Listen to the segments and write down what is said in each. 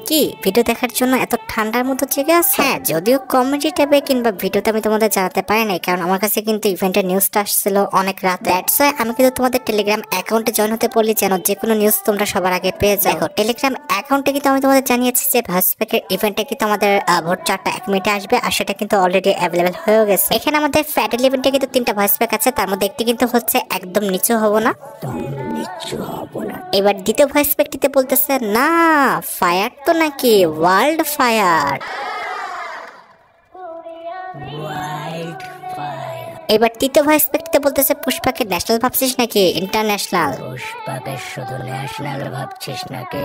কি ভিডিও দেখার জন্য এত ঠান্ডার মতো জেগে আছে? হ্যাঁ, যদিও কমেডি টাইপে কিংবা ভিডিওতে আমি তোমাদের জানাতে পারি নাই, কারণ আমার কাছে কিন্তু ইভেন্টের নিউজটা আসছিল অনেক রাতে। দ্যাটস ওয়াই আমি কিন্তু তোমাদের টেলিগ্রাম অ্যাকাউন্টে জয়েন হতে বলি, যেন যে কোনো নিউজ তোমরা সবার আগে পেয়ে যাও। দেখো, টেলিগ্রাম অ্যাকাউন্টে কিন্তু আমি তোমাদের জানিয়েছি যে ভয়েস প্যাকের ইভেন্টে কিন্তু আমাদের ভোর 4টা 1 মিনিটে আসবে, আর সেটা কিন্তু অলরেডি অ্যাভেলেবেল হয়ে গেছে। এখানে আমাদের ফ্যাটেল ইভেন্টে কিন্তু 3টা ভয়েস প্যাক আছে, তার মধ্যে একটি কিন্তু হচ্ছে একদম নিচু হবো না। এবার দ্বিতীয় ভয়েস প্যাকটিতে বলতেছে না ফায়ার তো নাকি ওয়ার্ল্ড ফায়ার। এবার তৃতীয় ভয়েস প্যাকটিতে বলতেছে পুষ্পাকে ন্যাশনাল ভাবছিস নাকি ইন্টারন্যাশনাল? পুষ্পাকে শুধু ন্যাশনাল ভাবছিস নাকি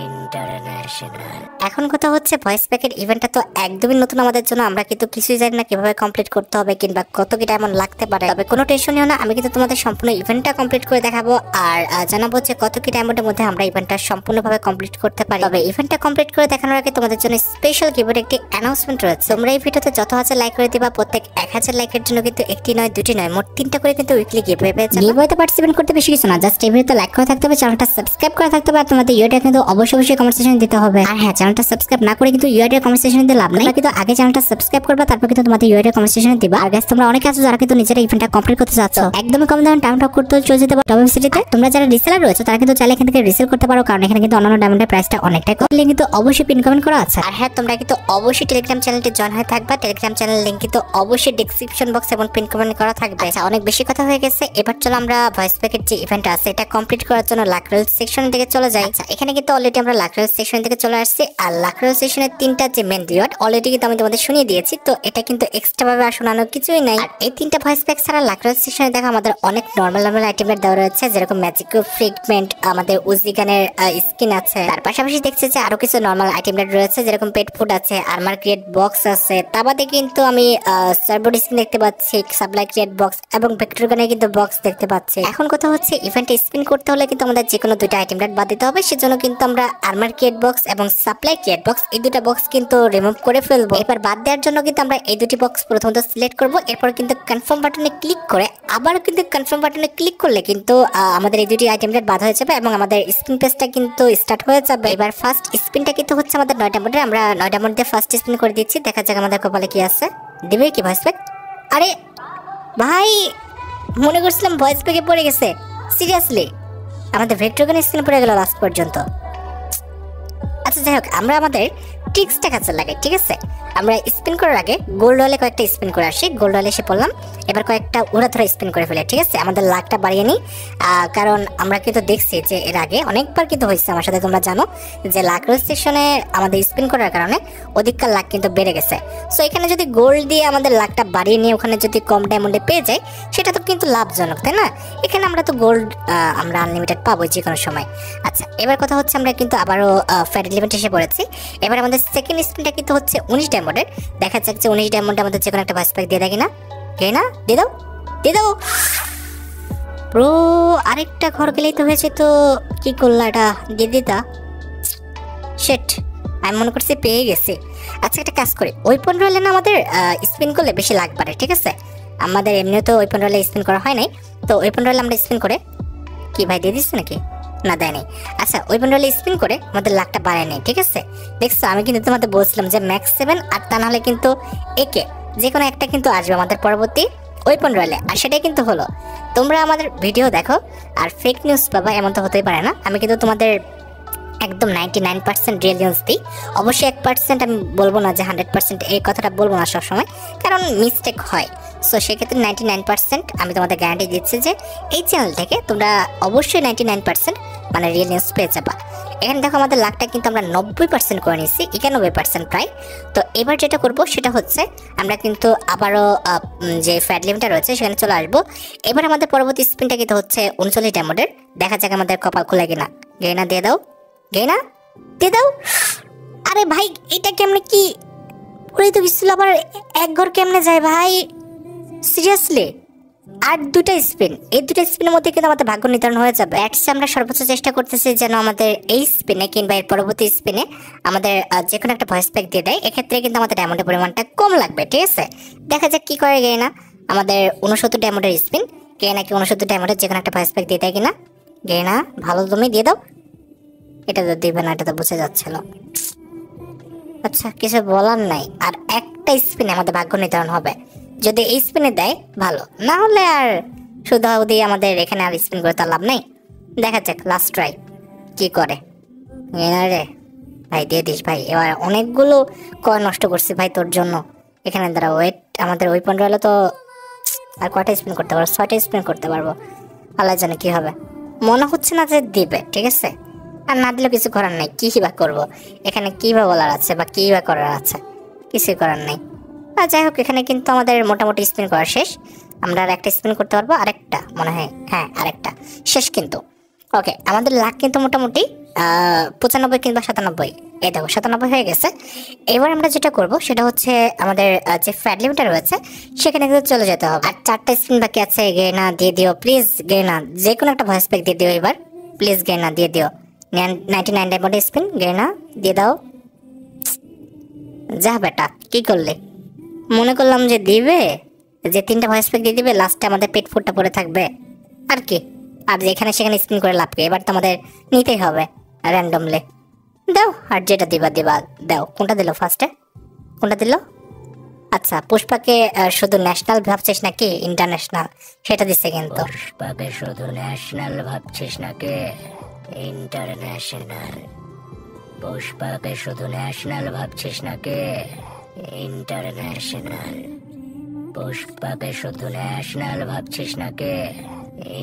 ইন্টারন্যাশনাল? এখন কথা হচ্ছে ভয়েস প্যাকের ইভেন্টটা তো একদমই নতুন আমাদের জন্য, আমরা কিন্তু কিছুই জানি না কিভাবে কমপ্লিট করতে হবে কিংবা কত কি টাইম লাগতে পারে। তবে কোনো টেনশন নিও না, আমি কিন্তু তোমাদের সম্পূর্ণ ইভেন্টটা কমপ্লিট করে দেখাবো আর জানাবো যে কত কি টাইমের মধ্যে আমরা ইভেন্টটা সম্পূর্ণভাবে কমপ্লিট করতে পারি। তবে ইভেন্টটা কমপ্লিট করে দেখানোর আগে তোমাদের জন্য স্পেশাল গিভের একটি অ্যানাউন্সমেন্ট রয়েছে। তোমরা এই ভিডিওতে যত হাজার লাইক করে দিবা, প্রত্যেক 1000 লাইকের জন্য কিন্তু একটি নয় দুটি নয় মোট 3টা করে কিন্তু উইকলি গিভওয়ে পেয়ে যাবে। গিভওয়েতে পার্টিসিপেট করতে বেশি কিছু না, জাস্ট এই ভিডিওতে লাইক করে থাকতে হবে, চ্যানেলটা সাবস্ক্রাইব করে থাকতে হবে, আর তোমাদের ইউআইডি কিন্তু অবশ্যই কমেন্ট সেকশনে দিতে হবে। আর হ্যাঁ, চ্যানেলটা সাবস্ক্রাইব না করে কিন্তু ইউআইডি কমেন্ট সেকশনে দিতে লাভ নাই, কিন্তু আগে চ্যানেলটা সাবস্ক্রাইব করবা, তারপর কিন্তু তোমাদের ইউআইডি কমেন্ট সেকশনে দিবা। আর গাইস, তোমরা অনেকে আছো যারা কিন্তু নিজেরা ইভেন্টটা কমপ্লিট করতে চাচ্ছ, একদমই কম দামে টাইম টক করতে চলে যেতে পারো টপ ওয়েবসাইটে। তোমরা যারা রিসেলার রয়েছে তারা কিন্তু চাইলে এখান থেকে রিসেল করতে পারো, কারণ এখানে কিন্তু অন্যান্য ডায়মন্ডের প্রাইসটা অনেকটাই কম। লিংক কিন্তু অবশ্যই পিন কমেন্ট করা আছে। আর হ্যাঁ, তোমরা কিন্তু অবশ্যই টেলিগ্রাম চ্যানেলটি জয়েন হয়ে থাকবা। টেলিগ্রাম চ্যানেল লিংক কিন্তু অবশ্যই ডেসক্রিপশন বক্স এবং পিন কমেন্ট করা থাকবে। আচ্ছা, অনেক বেশি কথা হয়ে গেছে, এবার চলো আমরা ভয়েস প্যাকের যে ইভেন্ট আছে এটা কমপ্লিট করার জন্য লাকরেল সেকশন থেকে চলে যাই। আচ্ছা, এখানে কিন্তু অলরেডি আমরা লাকরেল সেকশন থেকে চলে আসছি, আর লাকরেল সেকশনের 3টা যে মেন রিওয়ার্ড অলরেডি কিন্তু আমি তোমাদের শুনিয়ে দিয়েছি, তো এটা কিন্তু এক্সট্রা ভাবে আর শোনানোর কিছুই নাই। আর এই 3টা ভয়েস প্যাক ছাড়া লাকরেল সেকশনে দেখো আমাদের অনেক নরমাল আইটেমের দেওয়া রয়েছে, যেরকম ম্যাজিক ফ্রিগমেন্ট, আমাদের উজিগানের স্কিন আছে। তার পাশাপাশি দেখছি যে আরো কিছু নরমাল আইটেমের রয়েছে, যেরকম পেট ফুড আছে, আর্মার ক্রিয়েট বক্স আছে। তার বাদে কিন্তু আমি সার্ভোড স্কিন দেখতে পাচ্ছি, সাপ্লাই ক্রিয়েট বক্স এবং ভেক্টর গানের কিন্তু বক্স দেখতে পাচ্ছি। এখন কথা হচ্ছে ইভেন্টে স্পিন করতে হলে কিন্তু আমাদের যে কোনো 2টা আইটেম বাদ দিতে হবে, সেজন্য কিন্তু আমরা আর্মার ক্রিয়েট বক্স এবং সাপ্লাই ক্রিয়েট বক্স এই 2টা বক্স কিন্তু রিমুভ করে ফেলবো। এবার বাদ দেওয়ার জন্য কিন্তু আমরা এই 2টি বক্স প্রথমত সিলেক্ট করব, এরপর কিন্তু কনফার্ম বাটনে ক্লিক করে আবার কিন্তু কনফার্ম বাটনে ক্লিক করলে কিন্তু আমাদের এই 2টি আইটেম বাদ হয়ে যাবে এবং আমাদের স্পিন পেজটা কিন্তু স্টার্ট হয়ে যাবে। এবার ফার্স্ট স্পিনটা কিন্তু হচ্ছে আমাদের 9টা মোডে, আমরা 9টা মোড দিয়ে ফার্স্ট স্পিন করে দিচ্ছি। দেখা যাক আমাদের কপালে কি আছে। দিবে কি ভয়েস প্যাক? আরে ভাই, মনে করছিলাম ভয়েস প্যাকে পড়ে গেছে, সিরিয়াসলি আমাদের ভেক্টর গানের স্কিন পড়ে গেল লাস্ট পর্যন্ত। আচ্ছা, যাই হোক, আমরা আমাদের ট্রিক্সটা কাজে লাগাই, ঠিক আছে? আমরা স্পিন করার আগে গোল্ড ওয়ালে কয়েকটা স্পিন করে আসি, গোল্ড ওয়ালে এসে পড়লাম, এবার কয়েকটা উড়াধরা স্পিন করে ফেলে, ঠিক আছে? আমাদের লাকটা বাড়িয়ে নিই, কারণ আমরা কিন্তু দেখছি যে এর আগে অনেকবার কিন্তু হয়েছে আমার সাথে, তোমরা জানো যে লাক রেজিস্ট্রেশনে আমাদের স্পিন করার কারণে অধিককার লাক কিন্তু বেড়ে গেছে। সো এখানে যদি গোল্ড দিয়ে আমাদের লাকটা বাড়িয়ে নিয়ে ওখানে যদি কম ডায়মন্ডে পেয়ে যাই, সেটা তো কিন্তু লাভজনক, তাই না? এখানে আমরা তো গোল্ড আমরা আনলিমিটেড পাবো যে কোনো সময়। আচ্ছা, এবার কথা হচ্ছে আমরা কিন্তু আবারও ফ্যাটেল ইভেন্টে এসে পড়েছি। এবার আমাদের সেকেন্ড স্পিনটা কিন্তু হচ্ছে 19 ডায়মন্ডের। দেখা যাক যে 19 ডায়মন্ডে আমাদের যে কোনো একটা ভয়েস প্যাক দিয়ে দেয় কিনা। না, দিয়ে দাও, দিয়ে দাও ব্রো। আরেকটা ঘর গেলেই তো হয়েছে, তো কি করলা এটা দিয়ে দিতা? শেট, আমি মনে করছি পেয়ে গেছি। আচ্ছা, একটা কাজ করি, ওয়েপন রয়েলে না আমাদের স্পিন করলে বেশি লাগ বাড়ে, ঠিক আছে? আমাদের এমনিও তো ওয়েপন রয়েলে স্পিন করা হয় নাই, তো ওয়েপন রয়েলে আমরা স্পিন করে কি ভাই দিয়ে দিচ্ছি নাকি? না, দেয় নাই। আচ্ছা, ওয়েপন রয়েলে স্পিন করে আমাদের লাকটা বাড়ায় নেই, ঠিক আছে? দেখছো, আমি কিন্তু তোমাদের বলছিলাম যে ম্যাক্স 7 আর তা নাহলে কিন্তু একে যে কোনো একটা কিন্তু আসবে আমাদের পরবর্তী ওয়েপন রয়েলে, আর সেটাই কিন্তু হলো। তোমরা আমাদের ভিডিও দেখো আর ফেক নিউজ পাবা, এমন তো হতেই পারে না। আমি কিন্তু তোমাদের একদম 99% রিয়েল নিউজ দিই। অবশ্যই 1% আমি বলবো না যে 100%, এই কথাটা বলবো না সবসময়, কারণ মিস্টেক হয়। সো সেক্ষেত্রে 99% আমি তোমাদের গ্যারান্টি দিচ্ছি যে এই চ্যানেল থেকে তোমরা অবশ্যই 99% মানে রিয়েল নিউজ পেয়ে যাবা। এখানে দেখো আমাদের লাকটা কিন্তু আমরা 90% করে নিচ্ছি, 91% প্রায়। তো এবার যেটা করব সেটা হচ্ছে আমরা কিন্তু আবারও যে ফ্যাট লিমিটটা রয়েছে সেখানে চলে আসবো। এবার আমাদের পরবর্তী স্পিনটা কিন্তু হচ্ছে 39 ডায়মন্ডের। দেখা যাক আমাদের কপাল খুলে কিনা। গেনা দিয়ে দাও, গেনা দিয়ে দাও। আরে ভাই, এটা কেমনে কি পড়ে তো গেছিল, আবার এক ঘর কেমনে যায় ভাই? সিরিয়াসলি আর 2টা স্পিন, এই 2টা স্পিনের মধ্যে কিন্তু আমাদের ভাগ্য নির্ধারণ হয়ে যাবে। আমরা সর্বোচ্চ চেষ্টা করতেছি যেন আমাদের এই স্পিনে কিংবা এর পরবর্তী স্পিনে আমাদের যে কোনো একটা ভয়েস প্যাক দিয়ে দেয়। এক্ষেত্রে কিন্তু আমাদের ডায়মন্ডের পরিমাণটা কম লাগবে, ঠিক আছে? দেখা যাক কি করে গেনা। আমাদের 69 ডায়মন্ডের স্পিন, গেনা কি 69 ডায়মন্ডের যে কোনো একটা ভয়েস প্যাক দিয়ে দেয় কিনা? গেনা ভালো, তুমি দিয়ে দাও। এটা তো দিবে না, এটা তো বুঝে যাচ্ছিল। আচ্ছা কিছু বলার নাই, আর একটা স্পিনে আমাদের ভাগ্য নির্ধারণ হবে। যদি এই স্পিনে দেয় ভালো, না হলে আর শুধু আমাদের এখানে আর স্পিন করে তার লাভ নেই। দেখা যাক লাস্ট ট্রাই কি করে। রে ভাই দিয়ে দিস ভাই, এবার অনেকগুলো কয় নষ্ট করছি ভাই তোর জন্য। এখানে দাঁড়া ওয়েট, আমাদের ওই পয়েন্ট হলে তো আর কয়টা স্পিন করতে পারবো, 6টা স্পিন করতে পারবো। আল্লাহ জানে কি হবে, মনে হচ্ছে না যে দিবে, ঠিক আছে। আর না দিলে কিছু করার নেই, কি বা করবো এখানে, কি বা বলার আছে বা কি বা করার আছে, কিছু করার নেই। আর যাই হোক এখানে কিন্তু আমাদের মোটামুটি স্পিন করা শেষ। আমরা আর একটা স্পিন করতে পারবো, আরেকটা মনে হয়, হ্যাঁ আরেকটা শেষ কিন্তু। ওকে আমাদের লাখ কিন্তু মোটামুটি 95 কিংবা 97, এই দেখো 97 হয়ে গেছে। এবার আমরা যেটা করব সেটা হচ্ছে আমাদের যে ফ্যাট লিমিটার রয়েছে সেখানে কিন্তু চলে যেতে হবে। আর 4টা স্পিন বাকি আছে, গেনা দিয়ে দিও প্লিজ, গেনা যে কোনো একটা ভয়েস প্যাক দিয়ে দিও এবার প্লিজ, গেনা দিয়ে দিও। 99 ডায়মন্ড স্পিন, গেনা দিয়ে দাও। যা বেটা কি করলে, মনে করলাম যে দিবে, যে 3টা ভয়েস প্যাক দিয়ে দিবে, লাস্টে আমাদের পেট ফুটটা পড়ে থাকবে আর কি। আর যেখানে সেখানে স্পিন করে লাভ কি, এবার তো আমাদের নিতেই হবে র্যান্ডমলি। দাও আর যেটা দিবা দিবা দাও। কোনটা দিল ফার্স্টে, কোনটা দিল? আচ্ছা পুষ্পাকে শুধু ন্যাশনাল ভাবছিস নাকি ইন্টারন্যাশনাল, সেটা দিচ্ছে কিন্তু। পুষ্পাকে শুধু ন্যাশনাল ভাবছিস নাকি ইন্টারন্যাশনাল? পুষ্পাকে শুধু ন্যাশনাল ভাবছিস নাকি ইন্টারন্যাশনাল? পুষ্পাকে শুধু ন্যাশনাল ভাবছিস নাকি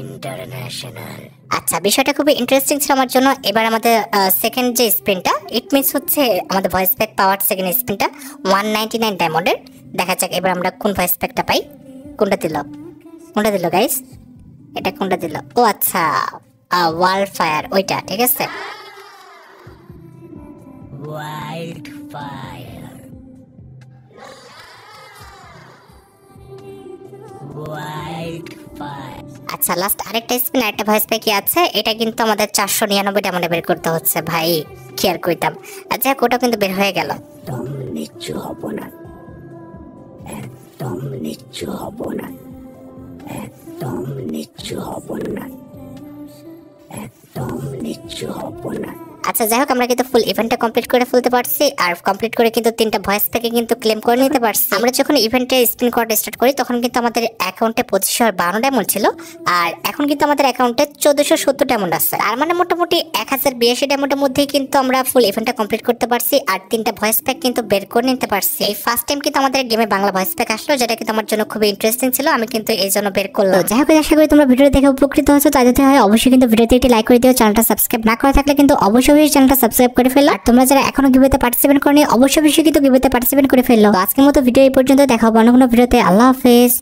ইন্টারন্যাশনাল? আচ্ছা বিষয়টা খুবই ইন্টারেস্টিং ছিল আমার জন্য। এবার আমাদের সেকেন্ড যে স্পিনটা, ইট মিনস হচ্ছে আমাদের ভয়েস প্যাক পাওয়ার সেকেন্ড স্পিনটা 199 ডায়মন্ডের। দেখা যাক এবার আমরা কোন ভয়েস প্যাকটা পাই। কোনটা দিল, কোনটা দিল গাইস, এটা কোনটা দিল? ও আচ্ছা ওয়াইল্ড ফায়ার, ওইটা ঠিক আছে। Wild fire, wild fire. আচ্ছা লাস্ট আরেকটা স্পিন, আরেকটা ভয়েস প্যাক কি আছে, এটা কিন্তু আমাদের 499 ডায়মন্ডে বের করতে হচ্ছে ভাই, কি আর কইতাম। আচ্ছা ওটা কিন্তু বের হয়ে গেল। একদম নিচু হব না, একদম নিচু হব না, একদম নিচু হব না, একদম নিচু হব না। আচ্ছা যাই হোক আমরা কিন্তু ফুল ইভেন্টটা কমপ্লিট করে ফেলতে পারছি, আর কমপ্লিট করে কিন্তু 3টা ভয়েস থেকে কিন্তু ক্লেম করে নিতে পারছি। আমরা যখন ইভেন্টে স্পিন করাটা স্টার্ট করি তখন কিন্তু আমাদের অ্যাকাউন্টে 2552 ডায়মন্ড ছিল, আর এখন কিন্তু আমাদের অ্যাকাউন্টে 1470 ডায়মন্ড আছে। আর মানে মোটামুটি 1082 ডায়মন্ডের মধ্যেই কিন্তু আমরা ফুল ইভেন্টটা কমপ্লিট করতে পারছি, আর 3টা ভয়েস প্যাক কিন্তু বের করে নিতে পারছি। এই ফার্স্ট টাইম কিন্তু আমাদের গেমে বাংলা ভয়েস প্যাক আসলো, যেটা কিন্তু আমার জন্য খুবই ইন্টারেস্টিং ছিল, আমি কিন্তু এই জন্য বের করলাম। যাই হোক আশা করি তোমরা ভিডিও দেখে উপকৃত হয়েছো, তাই যদি হয় অবশ্যই কিন্তু ভিডিওতে একটি লাইক করে দিও। চ্যানেলটা সাবস্ক্রাইব না করে থাকলে কিন্তু অবশ্যই চ্যানেলটা সাবস্ক্রাইব করে ফেলো। আর তোমরা যারা এখনো গিভওয়েতে পার্টিসিপেট করনি অবশ্যই কিন্তু গিভওয়েতে পার্টিসিপেট করে ফেলো। আজকের মতো ভিডিও এই পর্যন্ত, দেখা হবে অন্য কোনো ভিডিওতে। আল্লাহ হাফেজ।